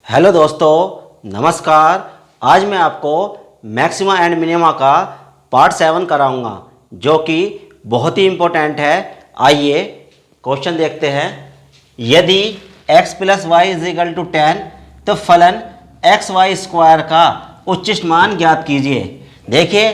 Hello दोस्तों, नमस्कार। आज मैं आपको मैक्सिमा एंड मिनिमा का पार्ट 7 कराऊंगा जो कि बहुत ही इम्पोर्टेंट है। आइए क्वेश्चन देखते हैं। यदि x plus y is equal to 10 तो फलन एक्स वाई स्क्वायर का उच्चिष्ट मान ज्ञात कीजिए। देखिए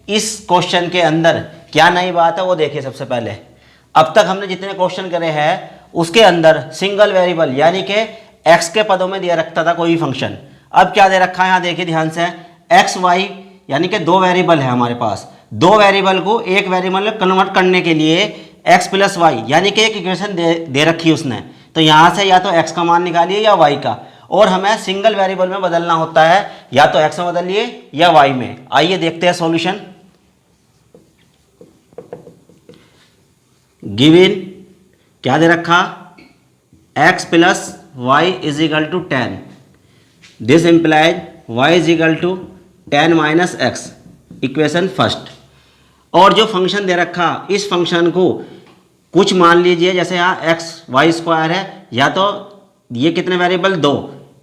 इस क्वेश्चन के अंदर क्या नई बात है वो देखिए। सबसे पहले अब तक हमने जितने क्वेश्चन करे हैं उसके अंदर सिंगल वेरिएबल यानी कि x के पदों में दिया रखता था कोई फंक्शन। अब क्या दे रखा है यहाँ देखिए ध्यान से, एक्स वाई यानी कि दो वेरिएबल है हमारे पास। दो वेरिएबल को एक वेरिएबल में कन्वर्ट करने के लिए x प्लस वाई यानी कि एक इक्वेशन दे रखी उसने। तो यहाँ से या तो x का मान निकालिए या y का, और हमें सिंगल वेरिएबल में बदलना होता है, या तो x में बदलिए या y में। आइए देखते हैं सॉल्यूशन। गिवन क्या दे रखा, x plus y is equal to 10। This implies y is equal to 10 minus x, equation first. और जो फंक्शन दे रखा इस फंक्शन को कुछ मान लीजिए, जैसे यहाँ एक्स वाई स्क्वायर है, या तो ये कितने वेरिएबल दो,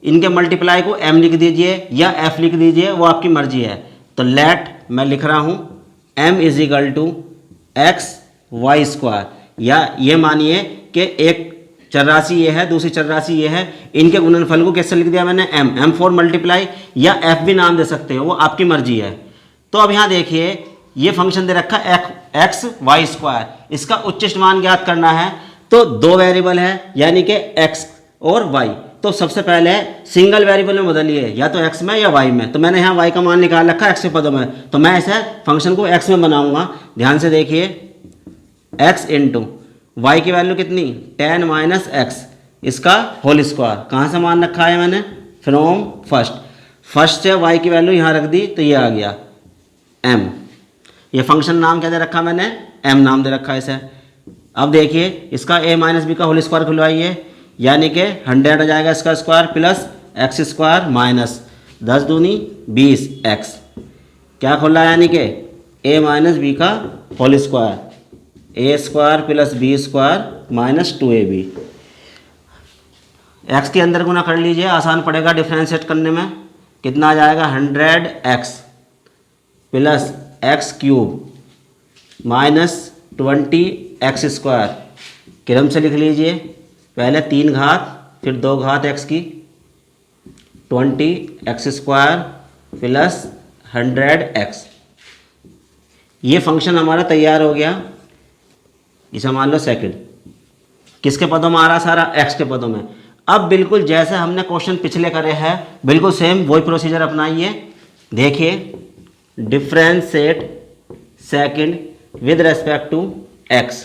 इनके मल्टीप्लाई को m लिख दीजिए या f लिख दीजिए, वो आपकी मर्जी है। तो लेट मैं लिख रहा हूँ m is equal to x y square, या ये मानिए कि एक चर राशि ये है, दूसरी चर राशि ये है, इनके गुणनफल को कैसे लिख दिया मैंने m फॉर मल्टीप्लाई, या f भी नाम दे सकते हो, वो आपकी मर्जी है। तो अब यहाँ देखिए ये फंक्शन दे रखा एक्स वाई स्क्वायर, इसका उच्चिष्ट मान ज्ञात करना है। तो दो वेरिएबल है यानी कि x और y। तो सबसे पहले सिंगल वेरिएबल में बदलिए, या तो x में या y में। तो मैंने यहाँ y का मान निकाल रखा x के पदों में, तो मैं ऐसे फंक्शन को x में बनाऊंगा। ध्यान से देखिए, x इंटू y की वैल्यू कितनी 10 माइनस एक्स, इसका होल स्क्वायर। कहाँ से मान रखा है मैंने, फ्रॉम फर्स्ट से y की वैल्यू यहाँ रख दी, तो ये आ गया m। ये फंक्शन नाम क्या दे रखा मैंने, m नाम दे रखा है इसे। अब देखिए इसका a माइनस बी का होल स्क्वायर खुलवाइए, यानी कि 100 आ जाएगा इसका square, plus X square minus 10 दूनी 20 एक्स, क्या खुला यानी कि a माइनस बी का whole square, A square plus B square minus 2ab। X के अंदर गुना कर लीजिए, आसान पड़ेगा डिफ्रेंशिएट करने में। कितना आ जाएगा 100x plus x cube minus 20x square. क्रम से लिख लीजिए, पहले 3 घात फिर 2 घात x की, 20x स्क्वायर प्लस 100x। ये फंक्शन हमारा तैयार हो गया। इसे मान लो सेकंड, किसके पदों में आ रहा, सारा x के पदों में। अब बिल्कुल जैसे हमने क्वेश्चन पिछले करे हैं बिल्कुल सेम वही प्रोसीजर अपनाइए। देखिए differentiate second with respect to x।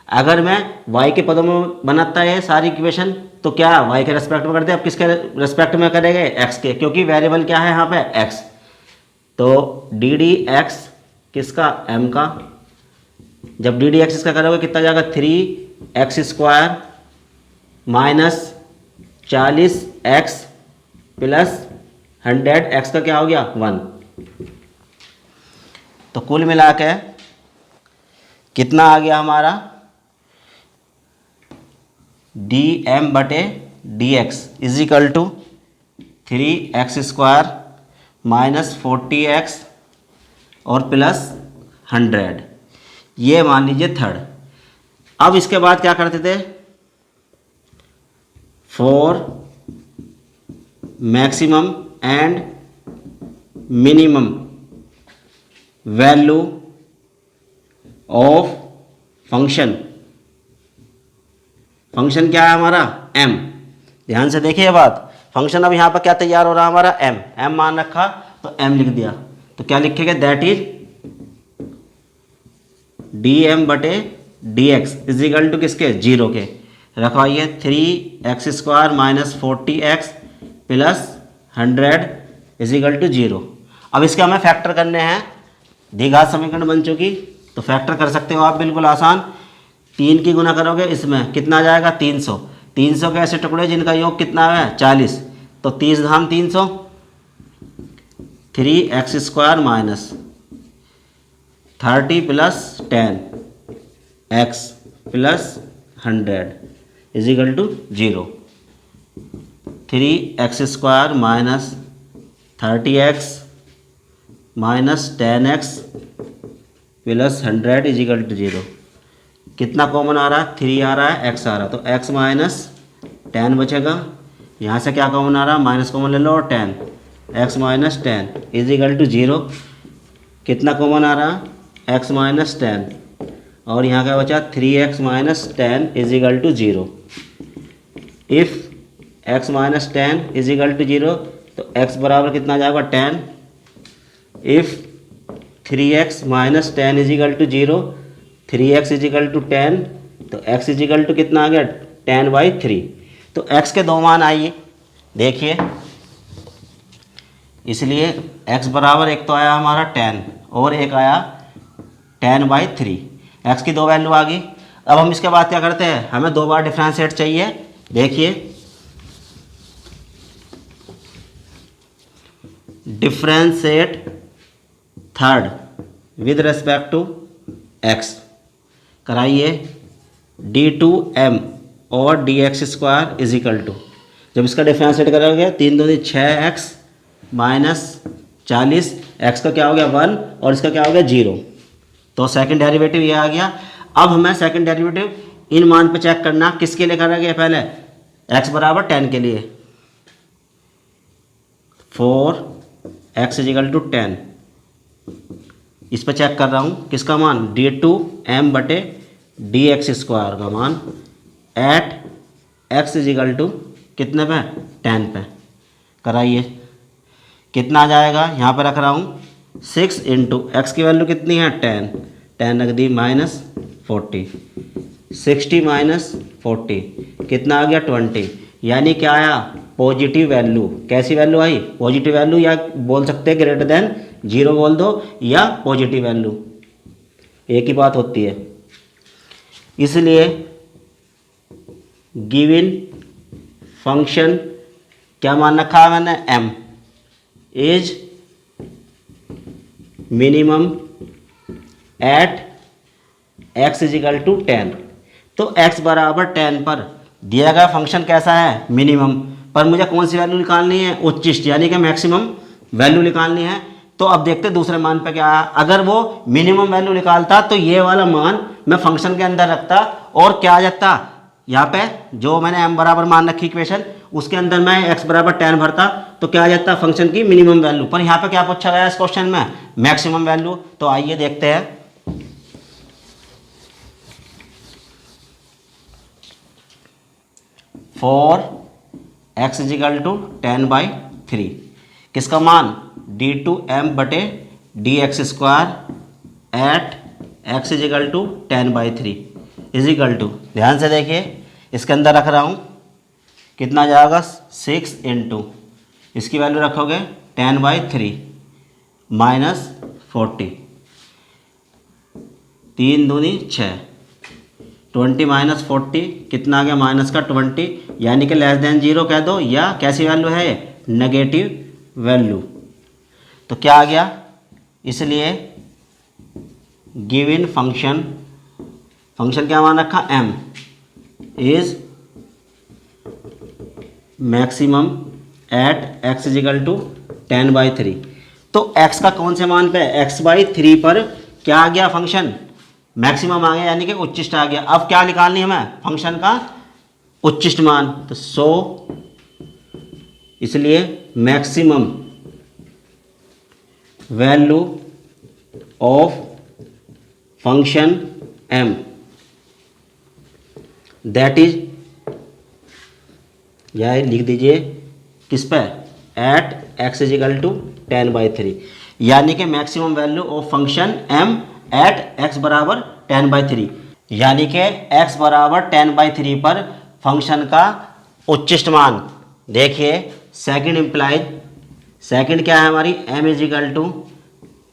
अगर मैं y के पदों में बनाता है सारी इक्वेशन, तो क्या y के रेस्पेक्ट में करते हैं, अब किसके रेस्पेक्ट में करेंगे, x के, क्योंकि वेरिएबल क्या है यहाँ पे x। तो डी डी एक्स किसका, m का। जब डी डी एक्स इसका करोगे कितना जाएगा 3x square minus 40x plus 100x का क्या हो गया 1। तो कुल मिला के कितना आ गया हमारा, डी एम बटे d x is equal to 3x square minus 40x और प्लस 100। ये मान लीजिए थर्ड। अब इसके बाद क्या करते थे, for maximum and minimum value of function. Function क्या है हमारा m। ध्यान से देखिए बात, फंक्शन अब यहाँ पर क्या तैयार हो रहा है हमारा m मान रखा, तो m लिख दिया। तो क्या लिखेंगे, दैट इज डी एम बटे d x is equal to किसके, 0 के। रखवाइए 3x square minus 40x plus 100 is equal to 0। अब इसके हमें फैक्टर करने हैं, द्विघात समीकरण बन चुकी, तो फैक्टर कर सकते हो आप बिल्कुल आसान। 3 की गुना करोगे इसमें कितना आ जाएगा 300। 300 के ऐसे टुकड़े जिनका योग कितना है 40, तो 30 धाम 300, 3x square minus 30 plus 10 x plus 100 is equal to 0। 3x² minus 30x minus 10x plus 100 is equal to 0। कितना कॉमन आ रहा है? 3 आ रहा है, x आ रहा है, तो x माइनस 10 बचेगा। यहाँ से क्या कॉमन आ रहा है? माइनस कॉमन ले लो और 10, x minus 10 is equal to 0। कितना कॉमन आ रहा है? x माइनस 10 और यहाँ क्या बचा? 3x minus 10 is equal to 0। If x minus 10 is equal to 0 तो x बराबर कितना आ जाएगा? 10। If 3x minus 10 is equal to 0, 3x is equal to 10, तो x इज इक्वल टू कितना आ गया? 10/3। तो x के दो मान आइए देखिए, इसलिए x बराबर एक तो आया हमारा 10 और एक आया 10/3। x की दो वैल्यू आ गई। अब हम इसके बाद क्या करते हैं? हमें दो बार डिफरेंशिएट चाहिए। देखिए, differentiate third with respect to x कराइए। d2m और dx² इज इक्वल टू, जब इसका डिफरेंशिएट करोगे 3 दूनी 6x माइनस 40, x का क्या हो गया? 1 और इसका क्या हो गया? 0। तो सेकंड डेरिवेटिव ये आ गया। अब हमें सेकंड डेरिवेटिव इन मान पे चेक करना। किसके लिए करा गया? पहले x बराबर 10 के लिए, 4x इज इक्वल टू 10, इस पर चेक कर रहा हूँ। किसका मान? d2m बटे dx² का मान at x is equal to कितने पे? 10 पे। कराइए, कितना आ जाएगा? यहाँ पे रख रहा हूँ 6 इंटू एक्स की वैल्यू कितनी है? 10 रख दी माइनस 40, 60 माइनस 40 कितना आ गया? 20। यानी क्या आया? Positive value. कैसी वैल्यू आई? पॉजिटिव वैल्यू, या बोल सकते हैं ग्रेटर देन 0 बोल दो, या पॉजिटिव वैल्यू, एक ही बात होती है। इसलिए गिवन फंक्शन क्या मान रखा है मैंने? m is minimum at x is equal to 10। तो x बराबर 10 पर दिया गया फंक्शन कैसा है? मिनिमम। पर मुझे कौन सी वैल्यू निकालनी है? उच्चिष्ट, यानी कि मैक्सिमम वैल्यू निकालनी है। तो अब देखते दूसरे मान पे क्या आया। अगर वो मिनिमम वैल्यू निकालता तो ये वाला मान मैं फंक्शन के अंदर रखता और क्या आ जाता? यहाँ पे जो मैंने m बराबर मान रखी इक्वेशन, उसके अंदर मैं x बराबर 10 भरता तो क्या आ जाता? फंक्शन की मिनिमम वैल्यू। पर यहाँ पे क्या पूछा गया इस क्वेश्चन में? Maximum value. तो आइए देखते हैं। For x is equal to 10/3, किसका मान? d2m बटे dx² at x is equal to 10/3 is equal to, ध्यान से देखिए, इसके अंदर रख रहा हूँ, कितना जाएगा? 6 इंटू इसकी वैल्यू रखोगे 10/3 माइनस 40, 3 दूनी 6, 20 माइनस 40 कितना आ गया? माइनस का 20, यानी कि लेस देन 0 कह दो, या कैसी वैल्यू है? Negative value. तो क्या आ गया? इसलिए गिवन फंक्शन क्या मान रखा? m is maximum at x is equal to 10/3। तो x का कौन से मान पे? x/3 पर क्या आ गया? फंक्शन मैक्सिमम आ गया, यानी कि उच्चिष्ट आ गया। अब क्या निकालनी है हमें? फंक्शन का उच्चिष्ट मान। तो 100, इसलिए maximum value of function m that is, या लिख दीजिए किस पे? At x is equal to 10/3, यानी कि maximum value of function m at x बराबर 10/3, यानी कि x बराबर 10/3 पर फंक्शन का उच्चिष्ट मान। देखिए सेकंड इम्प्लाइज, सेकंड क्या है हमारी? m is equal to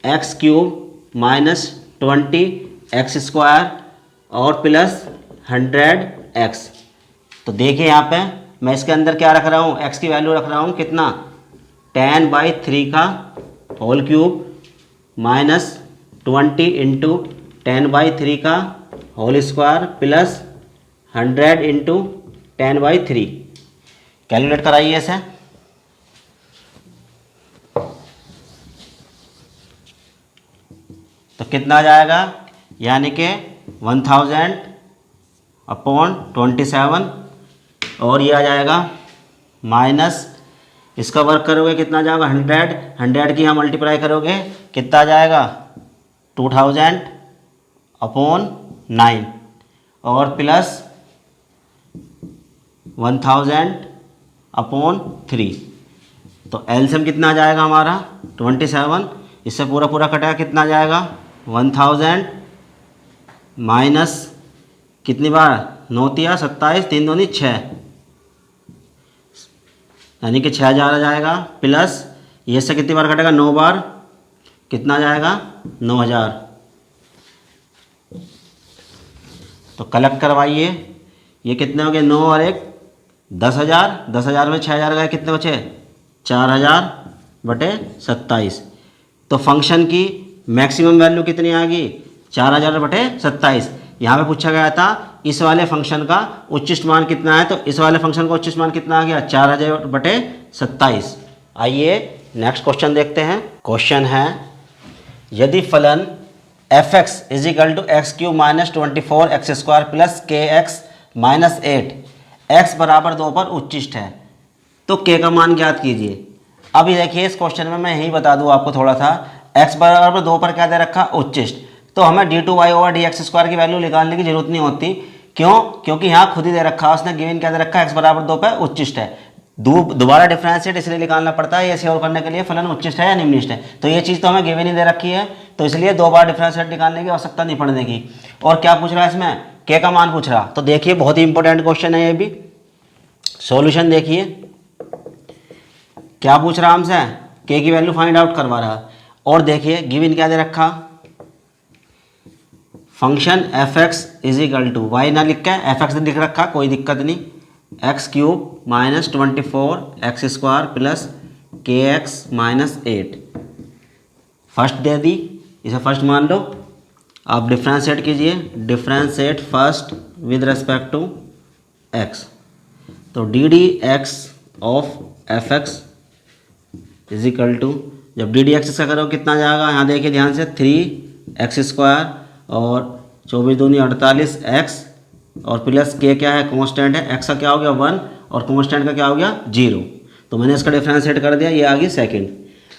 x³ minus 20x² और प्लस 100x। तो देखिए यहाँ पे मैं इसके अंदर क्या रख रहा हूँ? x की वैल्यू रख रहा हूँ कितना? 10/3 का होल क्यूब माइनस 20 इंटू 10/3 का whole square plus 100 into 10/3। Calculate कराइए इसे। तो कितना आ जाएगा, यानी कि 1000 अपॉन 27, और ये आ जाएगा माइनस, इसका वर्क करोगे कितना आ जाएगा 100 की यहाँ मल्टीप्लाई करोगे कितना आ जाएगा 2000 अपॉन 9, और प्लस 1000 अपॉन 3। तो एलसीएम कितना आ जाएगा हमारा 27, इससे पूरा पूरा कटेगा कितना आ जाएगा 1000 माइनस कितनी बार 9 तिया 27, 3 दूनी 6, यानी कि 6000 आ जाएगा, प्लस ये से कितनी बार कटेगा 9 बार, कितना आ जाएगा 9000। तो कलेक्ट करवाइए, ये कितने हो गए 9 और 1 10,000, 10,000 में 6,000 गए, कितने बचे 4,000/27। तो फंक्शन की मैक्सिमम वैल्यू कितनी आ गई 4,000/27। यहाँ पे पूछा गया था इस वाले फंक्शन का उच्चिष्ट मान कितना है, तो इस वाले फंक्शन का उच्चिष्ट मान कितना आ गया 4,000/27। आइए नेक्स्ट क्वेश्चन देखते हैं। क्वेश्चन है यदि फलन f(x) = x³ - 24x² + kx - 8 x = 2 पर उच्चिष्ट है, तो k का मान ज्ञात कीजिए। अभी देखिए इस क्वेश्चन में मैं यही बता दूं आपको थोड़ा सा, x = 2 पर क्या दे रखा उच्चिष्ट, तो हमें d2y/dx² की वैल्यू निकालने की जरूरत नहीं होती। क्यों? क्योंकि यहाँ खुद ही दे रखा, उसने गिवन क्या दे रखा x = 2 पर उच्चिष्ट है। दोबारा डिफरेंशिएट इसलिए निकालना पड़ता है ये श्योर करने के लिए फलन उच्चिष्ट है या निम्निष्ट है। तो ये चीज़ तो हमें गिवन ही दे रखी है, तो इसलिए 2 बार डिफरेंशिएट निकालने की आवश्यकता नहीं पड़ने की। और क्या पूछ रहा है इसमें k का मान पूछ रहा, तो देखिए बहुत ही इंपॉर्टेंट क्वेश्चन है ये भी। सॉल्यूशन देखिए क्या पूछ रहा हमसे, k की वैल्यू फाइंड आउट करवा रहा। और देखिए गिवन क्या दे रखा, फंक्शन f(x) = y ना लिख के f(x) लिख रखा, कोई दिक्कत नहीं, x³ - 24x² + kx - 8 first they दी, इसे फर्स्ट मान लो। आप डिफ्रेंशिएट कीजिए, differentiate first with respect to x। तो ddx ऑफ f(x) = जब ddx का करो कितना जाएगा, यहाँ देखिए ध्यान से 3x² और 24 दूनी 48x, और प्लस k क्या है कांस्टेंट है, x का क्या हो गया 1 और कांस्टेंट का क्या हो गया 0। तो मैंने इसका डिफरेंशिएट कर दिया, ये आ गई सेकंड।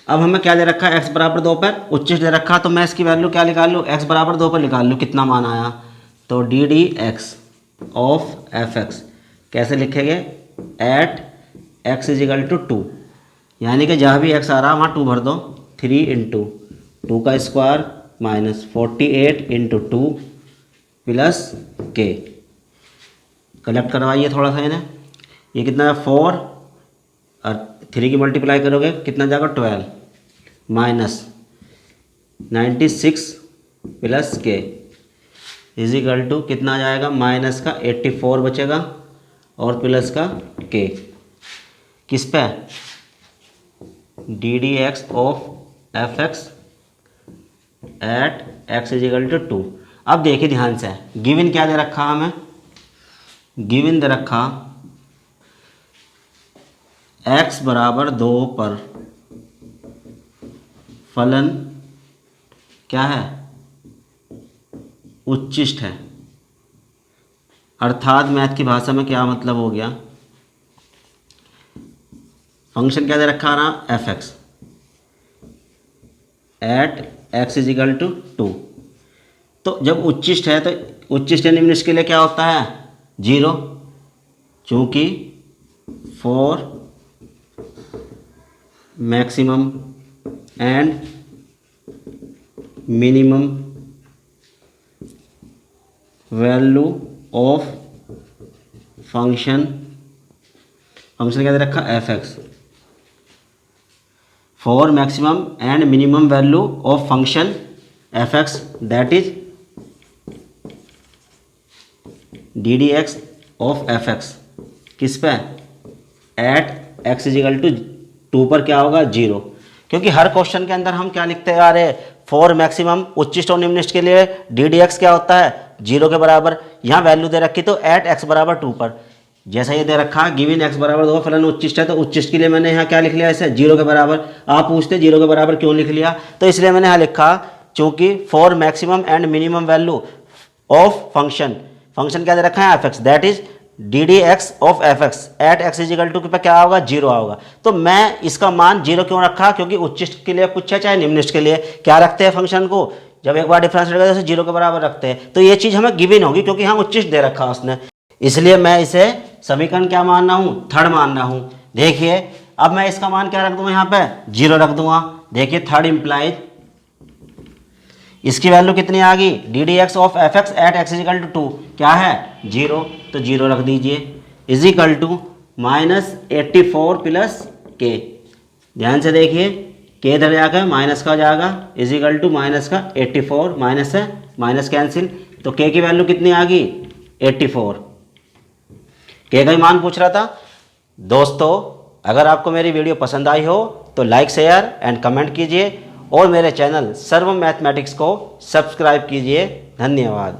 अब हमें क्या दे रखा है x = 2 पर उच्चिष्ट दे रखा, तो मैं इसकी वैल्यू क्या निकाल लूँ x = 2 पर निकाल लूँ कितना मान आया। तो ddx ऑफ f(x) कैसे लिखेंगे, एट x = 2, यानी कि जहाँ भी x आ रहा वहाँ 2 भर दो, 3 × 2 का square minus 48 × 2 plus k। Collect करवाइए थोड़ा सा इन्हें, ये कितना है 4 और 3 की मल्टीप्लाई करोगे कितना जाएगा 12 माइनस 96 प्लस k = कितना जाएगा माइनस का 84 बचेगा और प्लस का k, किस पे ddx of f(x) eight x = 2। अब देखिए ध्यान से, गिवन क्या दे रखा हमें, गिवन दे रखा x = 2 पर फलन क्या है उच्चिष्ट है। अर्थात मैथ की भाषा में क्या मतलब हो गया, फंक्शन क्या दे रखा ना f(x) एट x = 2। तो जब उच्चिष्ट है तो उच्चिष्ट या निम्निष्ट के लिए क्या होता है 0, चूँकि 4 maximum and minimum value of function क्या दे रखा f(x) 4 maximum and minimum value of function f(x) that is ddx of f(x) किस पे एट x = 2 पर क्या होगा 0। क्योंकि हर क्वेश्चन के अंदर हम क्या लिखते हैं, अरे 4 मैक्सिमम उच्चिष्ट और निम्निष्ट के लिए ddx क्या होता है 0 के बराबर। यहाँ वैल्यू दे रखी तो एट x = 2 पर, जैसा ये दे रखा गिवन x बराबर 2 फलन उच्चिष्ट है, तो उच्चिष्ट के लिए मैंने यहाँ क्या लिख लिया इसे 0 के बराबर। आप पूछते 0 के बराबर क्यों लिख लिया, तो इसलिए मैंने यहाँ लिखा चूंकि for maximum and minimum value of function, function क्या दे रखा है f(x), that is ddx of fx at x is equal to पे क्या होगा 0 होगा। तो मैं इसका मान 0 क्यों रखा, क्योंकि उच्चिष्ट के लिए पूछा चाहे निम्निष्ट के लिए क्या रखते हैं फंक्शन को, जब एक बार डिफरेंस रहेगा तो 0 के बराबर रखते हैं। तो ये चीज़ हमें गिवन होगी क्योंकि यहाँ उच्चिष्ट दे रखा उसने, इसलिए मैं इसे समीकरण क्या मान रहा हूँ, थर्ड मान रहा हूँ। देखिए अब मैं इसका मान क्या रख दूंगा, यहाँ पे 0 रख दूंगा। देखिए थर्ड इम्प्लाइज इसकी वैल्यू कितनी आ गई, d d x of f x at x is equal to 2 क्या है 0, तो 0 रख दीजिए इजिकल टू -84 प्लस के। ध्यान से देखिए के इधर जाकर माइनस का जाएगा इजिकल टू माइनस का 84, माइनस से माइनस कैंसिल, तो के की वैल्यू कितनी आ गई 84। के का ही मान पूछ रहा था। दोस्तों अगर आपको मेरी वीडियो पसंद आई हो तो लाइक शेयर एंड कमेंट कीजिए और मेरे चैनल सर्व मैथमेटिक्स को सब्सक्राइब कीजिए। धन्यवाद।